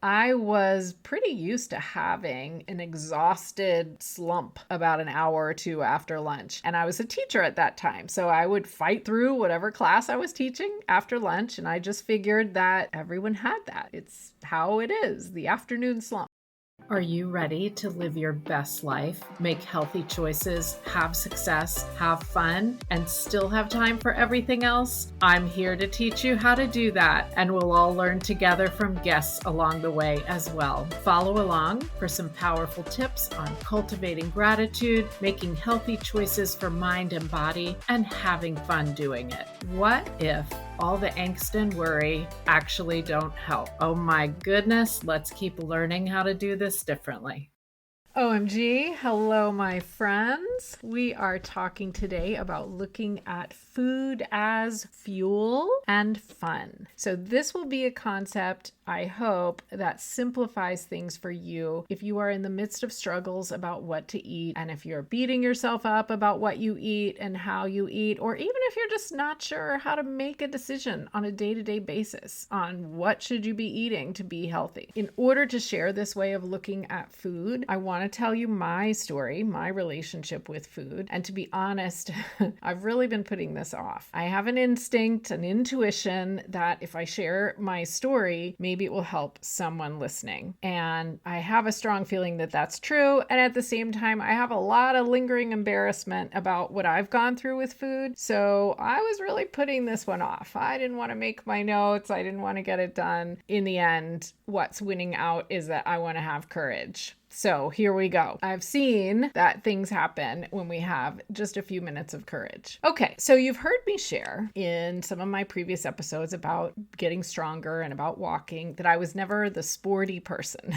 I was pretty used to having an exhausted slump about an hour or two after lunch. And I was a teacher at that time. So I would fight through whatever class I was teaching after lunch. And I just figured that everyone had that. It's how it is, the afternoon slump. Are you ready to live your best life, make healthy choices, have success, have fun, and still have time for everything else? I'm here to teach you how to do that, and we'll all learn together from guests along the way as well. Follow along for some powerful tips on cultivating gratitude, making healthy choices for mind and body, and having fun doing it. What if all the angst and worry actually don't help? Oh my goodness, let's keep learning how to do this differently. OMG, hello, my friends. We are talking today about looking at food as fuel and fun. So, this will be a concept, I hope, that simplifies things for you if you are in the midst of struggles about what to eat, and if you're beating yourself up about what you eat and how you eat, or even if you're just not sure how to make a decision on a day-to-day basis on what should you be eating to be healthy. In order to share this way of looking at food, I want to tell you my story, my relationship with food. And to be honest, I've really been putting this off. I have an instinct, an intuition that if I share my story, maybe it will help someone listening. And I have a strong feeling that that's true. And at the same time, I have a lot of lingering embarrassment about what I've gone through with food. So I was really putting this one off. I didn't want to make my notes. I didn't want to get it done. In the end, what's winning out is that I want to have courage. So here we go. I've seen that things happen when we have just a few minutes of courage. Okay, so you've heard me share in some of my previous episodes about getting stronger and about walking that I was never the sporty person.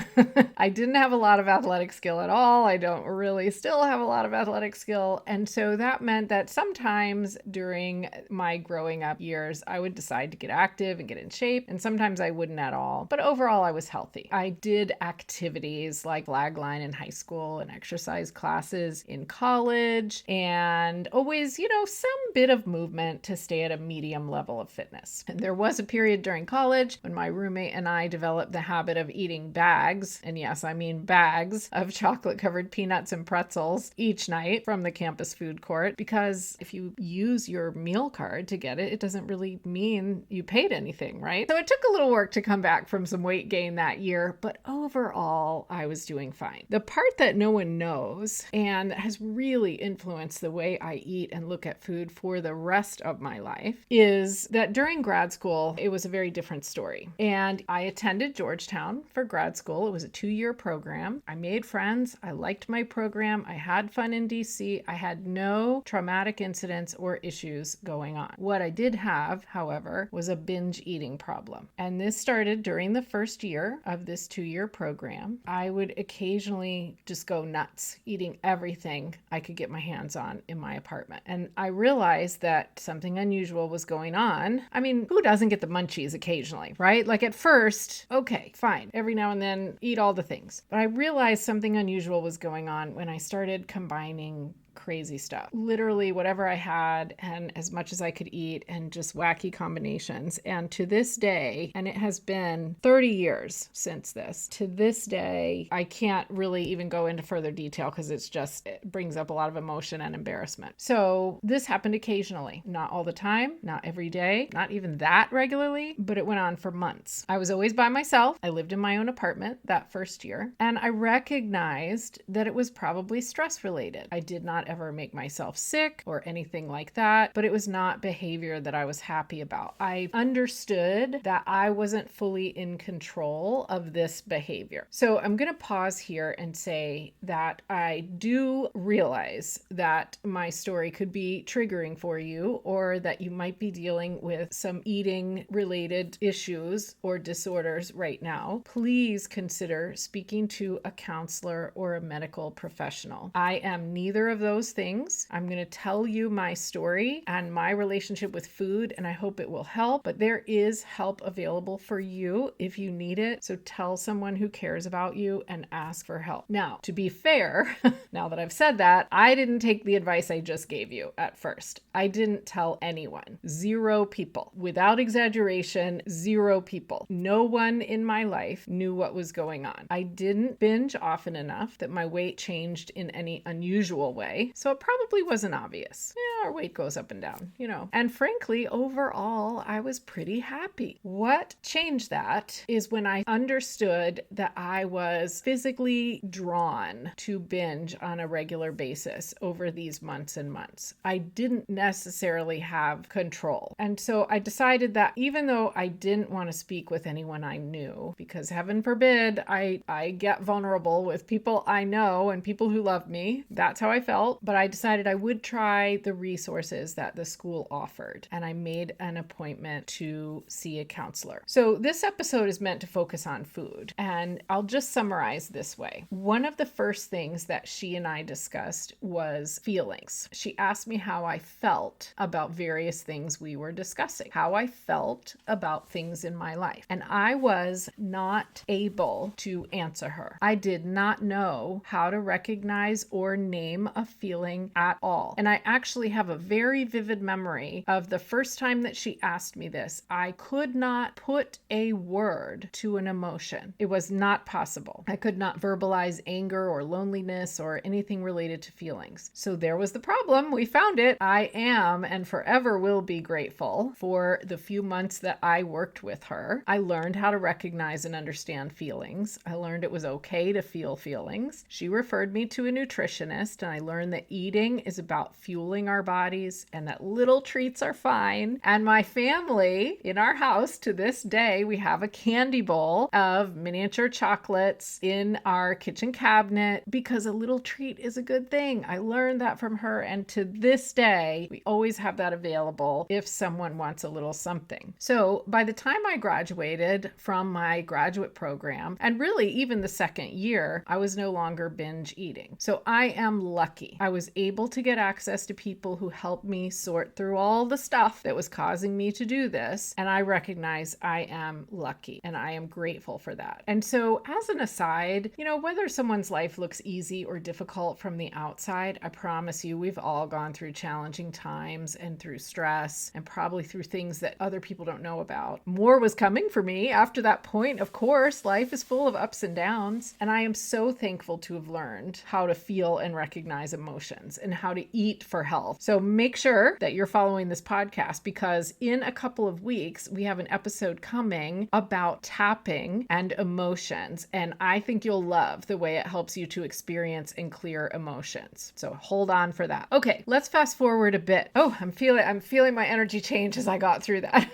I didn't have a lot of athletic skill at all. I don't really still have a lot of athletic skill. And so that meant that sometimes during my growing up years, I would decide to get active and get in shape. And sometimes I wouldn't at all. But overall, I was healthy. I did activities like line in high school and exercise classes in college, and always, some bit of movement to stay at a medium level of fitness. And there was a period during college when my roommate and I developed the habit of eating bags, and yes, I mean bags of chocolate covered peanuts and pretzels each night from the campus food court, because if you use your meal card to get it, it doesn't really mean you paid anything, right? So it took a little work to come back from some weight gain that year, but overall, I was doing fine. The part that no one knows and has really influenced the way I eat and look at food for the rest of my life is that during grad school, it was a very different story. And I attended Georgetown for grad school. It was a 2-year program. I made friends. I liked my program. I had fun in DC. I had no traumatic incidents or issues going on. What I did have, however, was a binge eating problem. And this started during the first year of this 2-year program. I would occasionally just go nuts, eating everything I could get my hands on in my apartment. And I realized that something unusual was going on. I mean, who doesn't get the munchies occasionally, right? Like at first, okay, fine. Every now and then, eat all the things. But I realized something unusual was going on when I started combining crazy stuff. Literally whatever I had and as much as I could eat, and just wacky combinations. And to this day, and it has been 30 years since this, to this day, I can't really even go into further detail because it brings up a lot of emotion and embarrassment. So this happened occasionally, not all the time, not every day, not even that regularly, but it went on for months. I was always by myself. I lived in my own apartment that first year, and I recognized that it was probably stress related. I did not ever make myself sick or anything like that, but it was not behavior that I was happy about. I understood that I wasn't fully in control of this behavior. So I'm going to pause here and say that I do realize that my story could be triggering for you, or that you might be dealing with some eating related issues or disorders right now. Please consider speaking to a counselor or a medical professional. I am neither of those those things. I'm going to tell you my story and my relationship with food, and I hope it will help. But there is help available for you if you need it. So tell someone who cares about you and ask for help. Now, to be fair, now that I've said that, I didn't take the advice I just gave you at first. I didn't tell anyone. 0 people. Without exaggeration, 0 people. No one in my life knew what was going on. I didn't binge often enough that my weight changed in any unusual way, so it probably wasn't obvious. Yeah, our weight goes up and down, And frankly, overall, I was pretty happy. What changed that is when I understood that I was physically drawn to binge on a regular basis over these months and months. I didn't necessarily have control. And so I decided that even though I didn't want to speak with anyone I knew, because heaven forbid I get vulnerable with people I know and people who love me. That's how I felt. But I decided I would try the resources that the school offered. And I made an appointment to see a counselor. So this episode is meant to focus on food. And I'll just summarize this way. One of the first things that she and I discussed was feelings. She asked me how I felt about various things we were discussing, how I felt about things in my life. And I was not able to answer her. I did not know how to recognize or name a feeling at all. And I actually have a very vivid memory of the first time that she asked me this. I could not put a word to an emotion. It was not possible. I could not verbalize anger or loneliness or anything related to feelings. So there was the problem. We found it. I am and forever will be grateful for the few months that I worked with her. I learned how to recognize and understand feelings. I learned it was okay to feel feelings. She referred me to a nutritionist, and I learned that eating is about fueling our bodies and that little treats are fine. And my family in our house to this day, we have a candy bowl of miniature chocolates in our kitchen cabinet because a little treat is a good thing. I learned that from her, and to this day, we always have that available if someone wants a little something. So by the time I graduated from my graduate program, and really even the second year, I was no longer binge eating. So I am lucky. I was able to get access to people who helped me sort through all the stuff that was causing me to do this. And I recognize I am lucky and I am grateful for that. And so as an aside, whether someone's life looks easy or difficult from the outside, I promise you, we've all gone through challenging times and through stress and probably through things that other people don't know about. More was coming for me after that point. Of course, life is full of ups and downs. And I am so thankful to have learned how to feel and recognize emotions and how to eat for health. So make sure that you're following this podcast, because in a couple of weeks, we have an episode coming about tapping and emotions. And I think you'll love the way it helps you to experience and clear emotions. So hold on for that. Okay, let's fast forward a bit. Oh, I'm feeling my energy change as I got through that.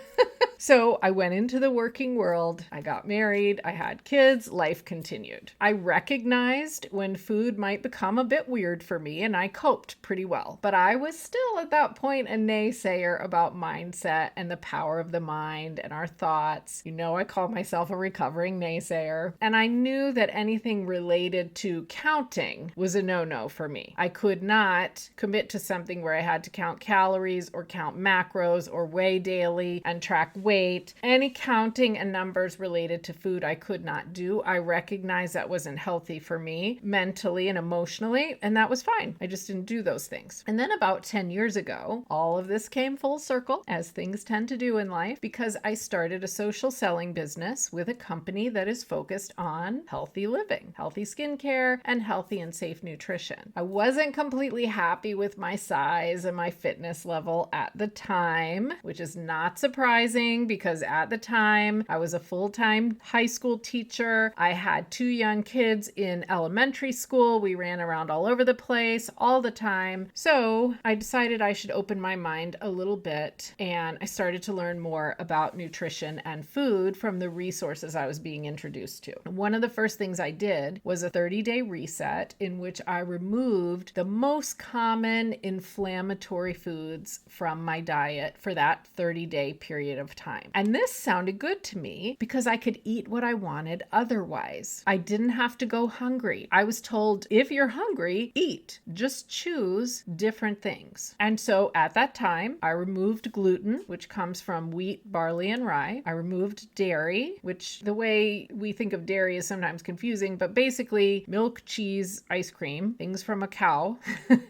So I went into the working world, I got married, I had kids, life continued. I recognized when food might become a bit weird for me, and I coped pretty well. But I was still at that point a naysayer about mindset and the power of the mind and our thoughts. I call myself a recovering naysayer. And I knew that anything related to counting was a no-no for me. I could not commit to something where I had to count calories or count macros or weigh daily and track weight. Any counting and numbers related to food I could not do. I recognized that wasn't healthy for me mentally and emotionally, and that was fine. I just didn't do those things. And then about 10 years ago, all of this came full circle, as things tend to do in life, because I started a social selling business with a company that is focused on healthy living, healthy skincare, and healthy and safe nutrition. I wasn't completely happy with my size and my fitness level at the time, which is not surprising because at the time I was a full-time high school teacher. I had 2 young kids in elementary school. We ran around all over the place all the time. So I decided I should open my mind a little bit, and I started to learn more about nutrition and food from the resources I was being introduced to. One of the first things I did was a 30-day reset in which I removed the most common inflammatory foods from my diet for that 30-day period of time. time. And this sounded good to me because I could eat what I wanted otherwise. I didn't have to go hungry. I was told, if you're hungry, eat. Just choose different things. And so at that time, I removed gluten, which comes from wheat, barley, and rye. I removed dairy, which the way we think of dairy is sometimes confusing, but basically milk, cheese, ice cream, things from a cow.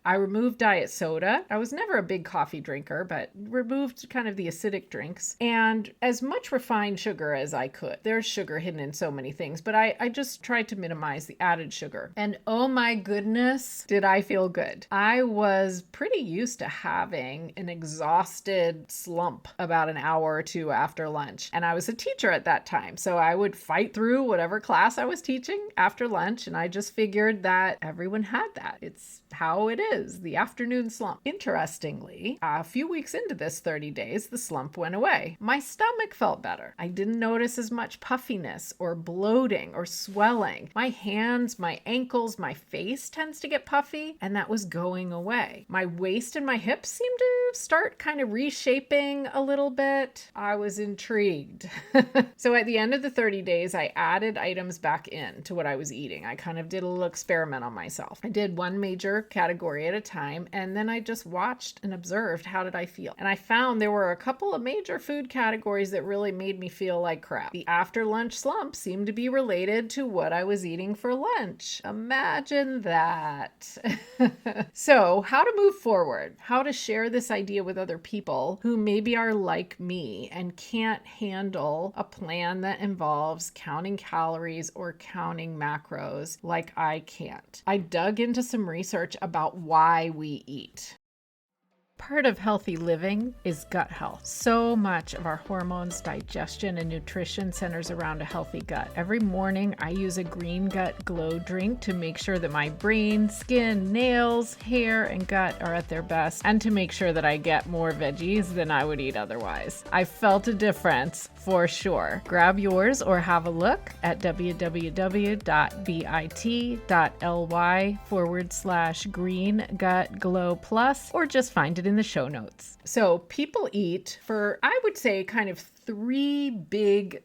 I removed diet soda. I was never a big coffee drinker, but removed kind of the acidic drinks and as much refined sugar as I could. There's sugar hidden in so many things, but I just tried to minimize the added sugar. And oh my goodness, did I feel good. I was pretty used to having an exhausted slump about an hour or two after lunch. And I was a teacher at that time, so I would fight through whatever class I was teaching after lunch, and I just figured that everyone had that. It's how it is, the afternoon slump. Interestingly, a few weeks into this 30 days, the slump went away. My stomach felt better. I didn't notice as much puffiness or bloating or swelling. My hands, my ankles, my face tends to get puffy, and that was going away. My waist and my hips seemed to start kind of reshaping a little bit. I was intrigued. So at the end of the 30 days, I added items back in to what I was eating. I kind of did a little experiment on myself. I did one major category at a time, and then I just watched and observed how did I feel. And I found there were a couple of major food categories that really made me feel like crap. The after lunch slump seemed to be related to what I was eating for lunch. Imagine that. So how to move forward, how to share this idea with other people who maybe are like me and can't handle a plan that involves counting calories or counting macros like I can't. I dug into some research about why we eat. Part of healthy living is gut health. So much of our hormones, digestion, and nutrition centers around a healthy gut. Every morning, I use a Green Gut Glow drink to make sure that my brain, skin, nails, hair, and gut are at their best, and to make sure that I get more veggies than I would eat otherwise. I felt a difference for sure. Grab yours or have a look at www.bit.ly/Green Gut Glow Plus, or just find it in the show notes. So people eat for, I would say, kind of three big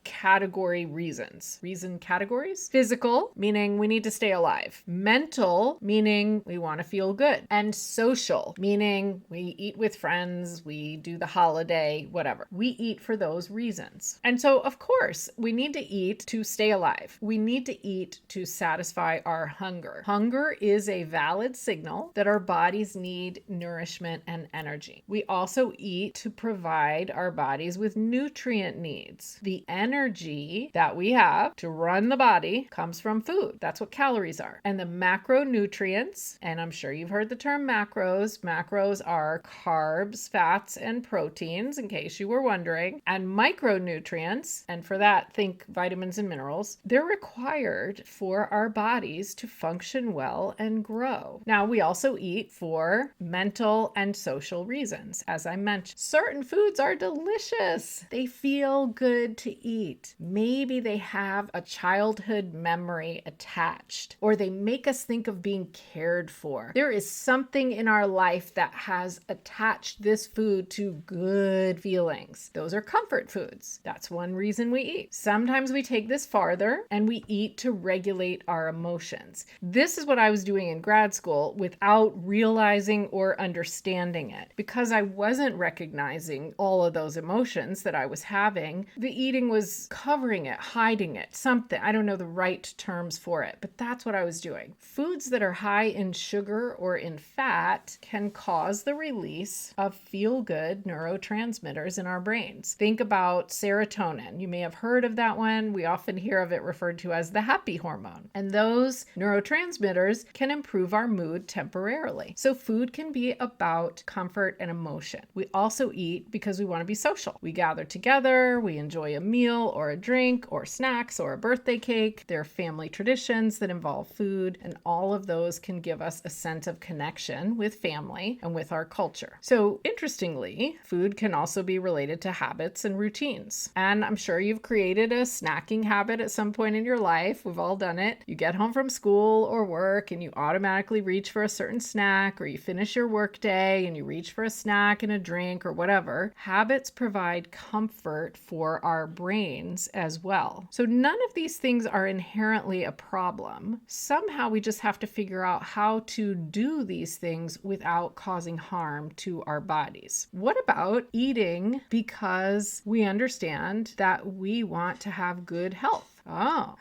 reason categories. Physical, meaning we need to stay alive. Mental, meaning we want to feel good. And social, meaning we eat with friends, we do the holiday, whatever. We eat for those reasons. And so, of course, we need to eat to stay alive. We need to eat to satisfy our hunger. Hunger is a valid signal that our bodies need nourishment and energy. We also eat to provide our bodies with nutrients needs. The energy that we have to run the body comes from food. That's what calories are. And the macronutrients, and I'm sure you've heard the term macros. Macros are carbs, fats, and proteins, in case you were wondering. And micronutrients, and for that, think vitamins and minerals, they're required for our bodies to function well and grow. Now, we also eat for mental and social reasons. As I mentioned, certain foods are delicious. They feel good to eat. Maybe they have a childhood memory attached, or they make us think of being cared for. There is something in our life that has attached this food to good feelings. Those are comfort foods. That's one reason we eat. Sometimes we take this farther and we eat to regulate our emotions. This is what I was doing in grad school without realizing or understanding it. Because I wasn't recognizing all of those emotions that I was having, the eating was covering it, hiding it, something. I don't know the right terms for it, but that's what I was doing. Foods that are high in sugar or in fat can cause the release of feel-good neurotransmitters in our brains. Think about serotonin. You may have heard of that one. We often hear of it referred to as the happy hormone. And those neurotransmitters can improve our mood temporarily. So food can be about comfort and emotion. We also eat because we want to be social. We gather together, we enjoy a meal or a drink or snacks or a birthday cake. There are family traditions that involve food, and all of those can give us a sense of connection with family and with our culture. So interestingly, food can also be related to habits and routines. And I'm sure you've created a snacking habit at some point in your life. We've all done it. You get home from school or work and you automatically reach for a certain snack, or you finish your work day and you reach for a snack and a drink or whatever. Habits provide comfort comfort for our brains as well. So none of these things are inherently a problem. Somehow we just have to figure out how to do these things without causing harm to our bodies. What about eating because we understand that we want to have good health? Oh,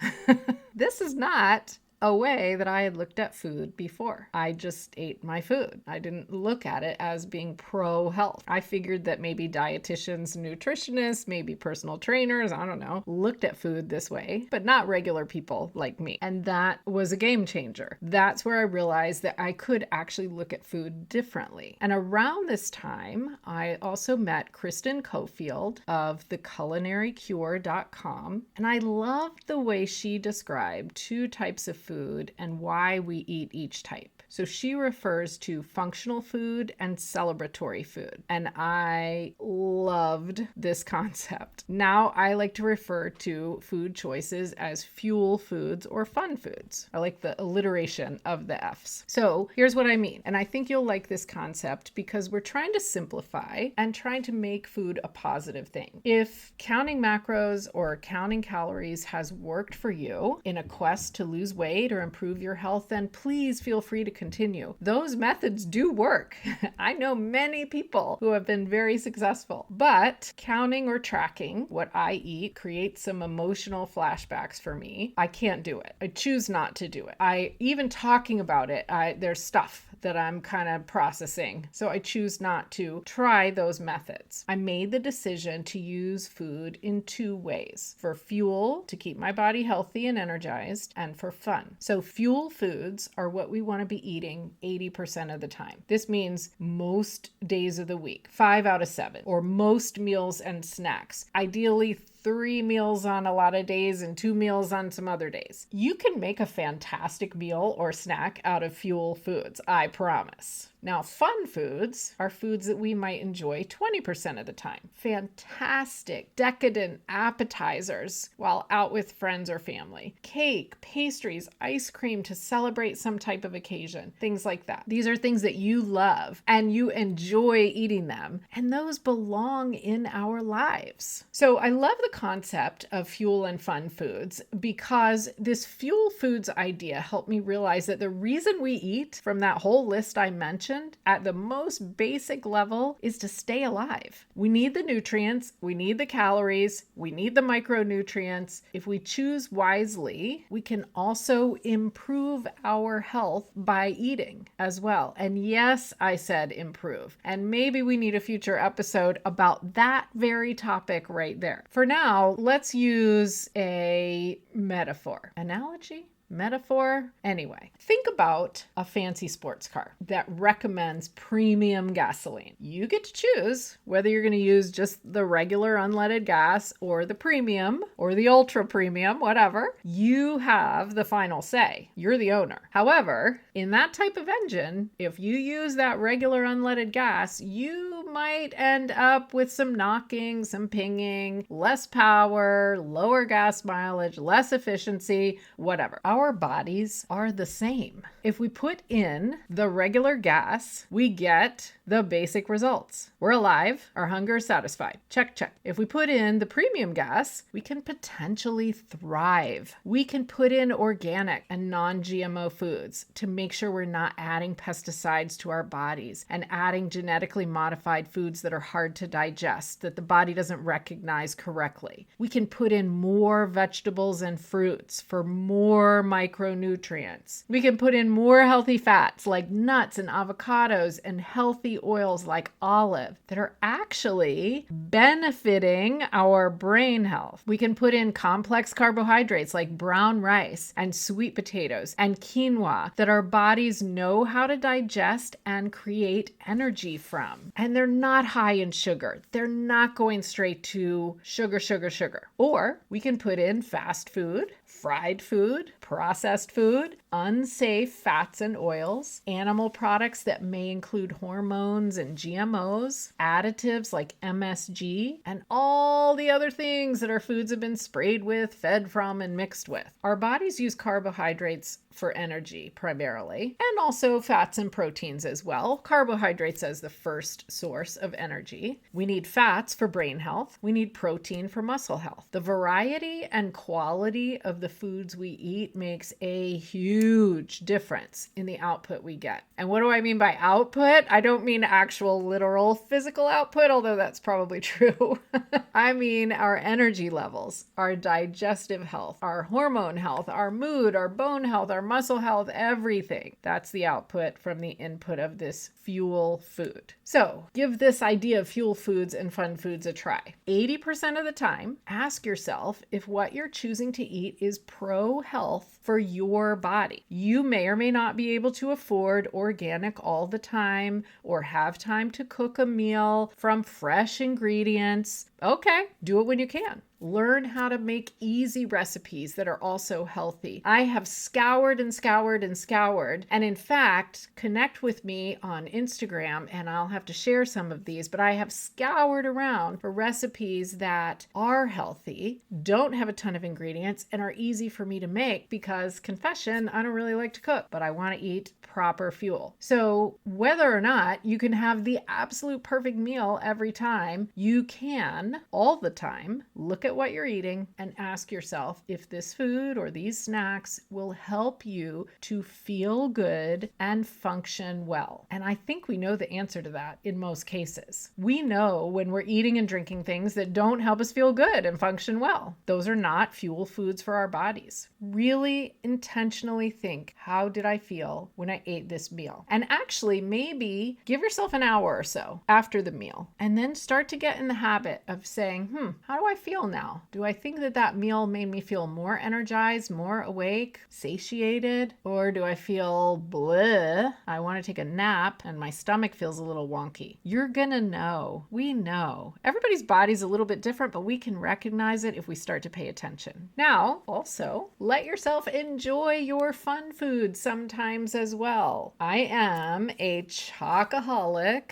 this is not a way that I had looked at food before. I just ate my food. I didn't look at it as being pro-health. I figured that maybe dietitians, nutritionists, maybe personal trainers, I don't know, looked at food this way, but not regular people like me. And that was a game changer. That's where I realized that I could actually look at food differently. And around this time, I also met Kristen Cofield of theculinarycure.com, and I loved the way she described two types of food and why we eat each type. So she refers to functional food and celebratory food. And I loved this concept. Now I like to refer to food choices as fuel foods or fun foods. I like the alliteration of the F's. So here's what I mean. And I think you'll like this concept because we're trying to simplify and trying to make food a positive thing. If counting macros or counting calories has worked for you in a quest to lose weight or improve your health, then please feel free to continue. Those methods do work. I know many people who have been very successful, but counting or tracking what I eat creates some emotional flashbacks for me. I can't do it. I choose not to do it. Even talking about it, there's stuff that I'm kind of processing. So I choose not to try those methods. I made the decision to use food in two ways: for fuel, to keep my body healthy and energized, and for fun. So fuel foods are what we want to be eating 80% of the time. This means most days of the week, 5 out of 7, or most meals and snacks. Ideally 3 meals on a lot of days and 2 meals on some other days. You can make a fantastic meal or snack out of fuel foods, I promise. Now, fun foods are foods that we might enjoy 20% of the time. Fantastic, decadent appetizers while out with friends or family. Cake, pastries, ice cream to celebrate some type of occasion, things like that. These are things that you love and you enjoy eating them, and those belong in our lives. So I love the concept of fuel and fun foods because this fuel foods idea helped me realize that the reason we eat from that whole list I mentioned at the most basic level is to stay alive. We need the nutrients, we need the calories, we need the micronutrients. If we choose wisely, we can also improve our health by eating as well. And yes, I said improve. And maybe we need a future episode about that very topic right there. For now, let's use a analogy. Anyway, think about a fancy sports car that recommends premium gasoline. You get to choose whether you're going to use just the regular unleaded gas or the premium or the ultra premium, whatever. You have the final say. You're the owner. However, in that type of engine, if you use that regular unleaded gas, you might end up with some knocking, some pinging, less power, lower gas mileage, less efficiency, whatever. Our bodies are the same. If we put in the regular gas, we get the basic results. We're alive, our hunger is satisfied. Check, check. If we put in the premium gas, we can potentially thrive. We can put in organic and non-GMO foods to make sure we're not adding pesticides to our bodies and adding genetically modified foods that are hard to digest, that the body doesn't recognize correctly. We can put in more vegetables and fruits for more micronutrients. We can put in more healthy fats like nuts and avocados and healthy oils like olive that are actually benefiting our brain health. We can put in complex carbohydrates like brown rice and sweet potatoes and quinoa that our bodies know how to digest and create energy from. And they're not high in sugar. They're not going straight to sugar. Or we can put in fast food, fried food, processed food, unsafe fats and oils, animal products that may include hormones and GMOs, additives like MSG, and all the other things that our foods have been sprayed with, fed from, and mixed with. Our bodies use carbohydrates for energy primarily, and also fats and proteins as well. Carbohydrates as the first source of energy. We need fats for brain health. We need protein for muscle health. The variety and quality of the foods we eat makes a huge difference in the output we get. And what do I mean by output? I don't mean actual literal physical output, although that's probably true. I mean our energy levels, our digestive health, our hormone health, our mood, our bone health, our muscle health, everything. That's the output from the input of this fuel food. So give this idea of fuel foods and fun foods a try. 80% of the time, ask yourself if what you're choosing to eat is pro-health for your body. You may or may not be able to afford organic all the time or have time to cook a meal from fresh ingredients. Okay, do it when you can. Learn how to make easy recipes that are also healthy. I have scoured and scoured and scoured. And in fact, connect with me on Instagram and I'll have to share some of these, but I have scoured around for recipes that are healthy, don't have a ton of ingredients, and are easy for me to make because, confession, I don't really like to cook, but I want to eat proper fuel. So whether or not you can have the absolute perfect meal every time, you can all the time look at what you're eating and ask yourself if this food or these snacks will help you to feel good and function well. And I think we know the answer to that in most cases. We know when we're eating and drinking things that don't help us feel good and function well. Those are not fuel foods for our bodies. Really intentionally think, how did I feel when I ate this meal? And actually maybe give yourself an hour or so after the meal and then start to get in the habit of saying, how do I feel now? Do I think that meal made me feel more energized, more awake, satiated? Or do I feel bleh? I want to take a nap and my stomach feels a little wonky. You're gonna know. We know. Everybody's body's a little bit different, but we can recognize it if we start to pay attention. Now, also, let yourself enjoy your fun food sometimes as well. I am a chocoholic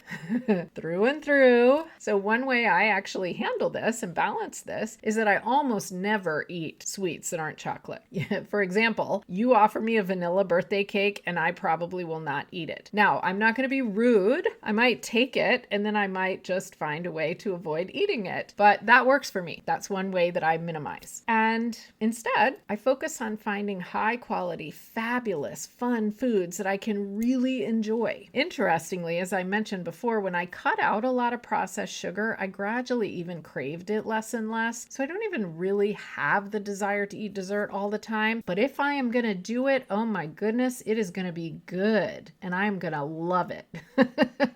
through and through. So one way I actually handle this and balance this is that I almost never eat sweets that aren't chocolate. For example, you offer me a vanilla birthday cake and I probably will not eat it. Now, I'm not going to be rude. I might take it and then I might just find a way to avoid eating it. But that works for me. That's one way that I minimize. And instead, I focus on finding high quality, fabulous, fun foods that I can really enjoy. Interestingly, as I mentioned before, when I cut out a lot of processed sugar, I gradually even craved it less and less. So I don't even really have the desire to eat dessert all the time. But if I am going to do it, oh my goodness, it is going to be good. And I'm going to love it.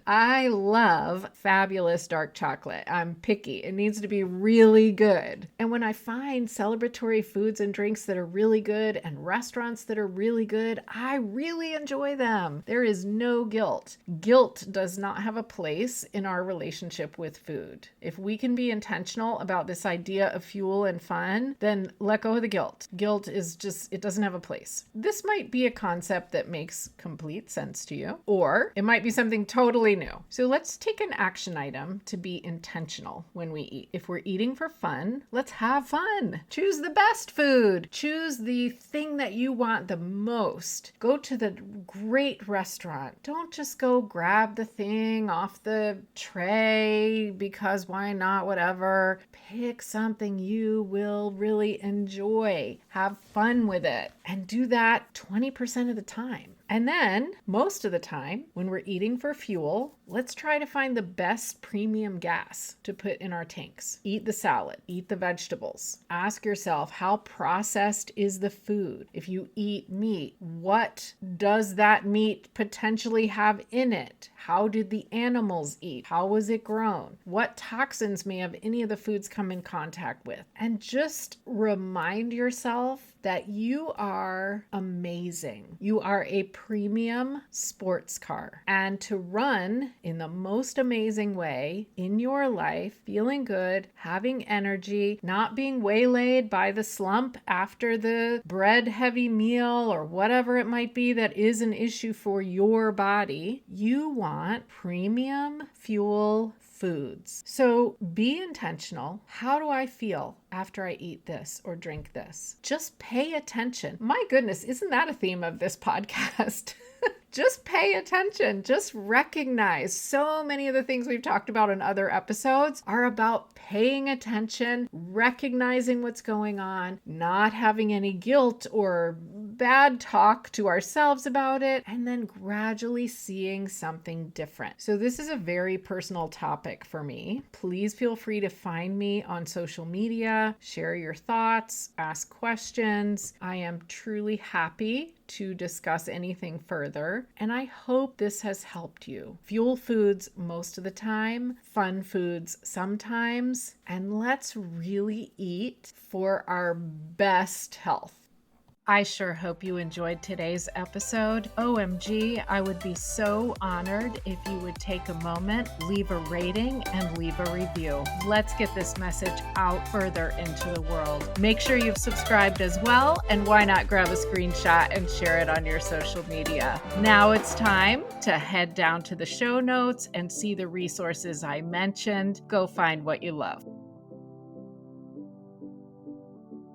I love fabulous dark chocolate. I'm picky. It needs to be really good. And when I find celebratory foods and drinks that are really good and restaurants that are really good, I really enjoy them. There is no guilt. Guilt does not have a place in our relationship with food. If we can be intentional about this idea of fuel and fun, then let go of the guilt. Guilt is just, it doesn't have a place. This might be a concept that makes complete sense to you, or it might be something totally new. So let's take an action item to be intentional when we eat. If we're eating for fun, let's have fun. Choose the best food. Choose the thing that you want the most. Go to the great restaurant. Don't just go grab the thing off the tray because why not, whatever. Pick something you will really enjoy. Have fun with it and do that 20% of the time. And then most of the time when we're eating for fuel, let's try to find the best premium gas to put in our tanks. Eat the salad, eat the vegetables. Ask yourself, how processed is the food? If you eat meat, what does that meat potentially have in it? How did the animals eat? How was it grown? What toxins may have any of the foods come in contact with? And just remind yourself that you are amazing. You are a premium sports car. And to run in the most amazing way in your life, feeling good, having energy, not being waylaid by the slump after the bread heavy meal or whatever it might be that is an issue for your body, you want premium fuel foods. So be intentional. How do I feel after I eat this or drink this? Just pay attention. My goodness, isn't that a theme of this podcast? Just pay attention. Just recognize. So many of the things we've talked about in other episodes are about paying attention, recognizing what's going on, not having any guilt or bad talk to ourselves about it, and then gradually seeing something different. So this is a very personal topic for me. Please feel free to find me on social media, share your thoughts, ask questions. I am truly happy to discuss anything further, and I hope this has helped you. Fuel foods most of the time, fun foods sometimes, and let's really eat for our best health. I sure hope you enjoyed today's episode. OMG, I would be so honored if you would take a moment, leave a rating, and leave a review. Let's get this message out further into the world. Make sure you've subscribed as well, and why not grab a screenshot and share it on your social media. Now it's time to head down to the show notes and see the resources I mentioned. Go find what you love.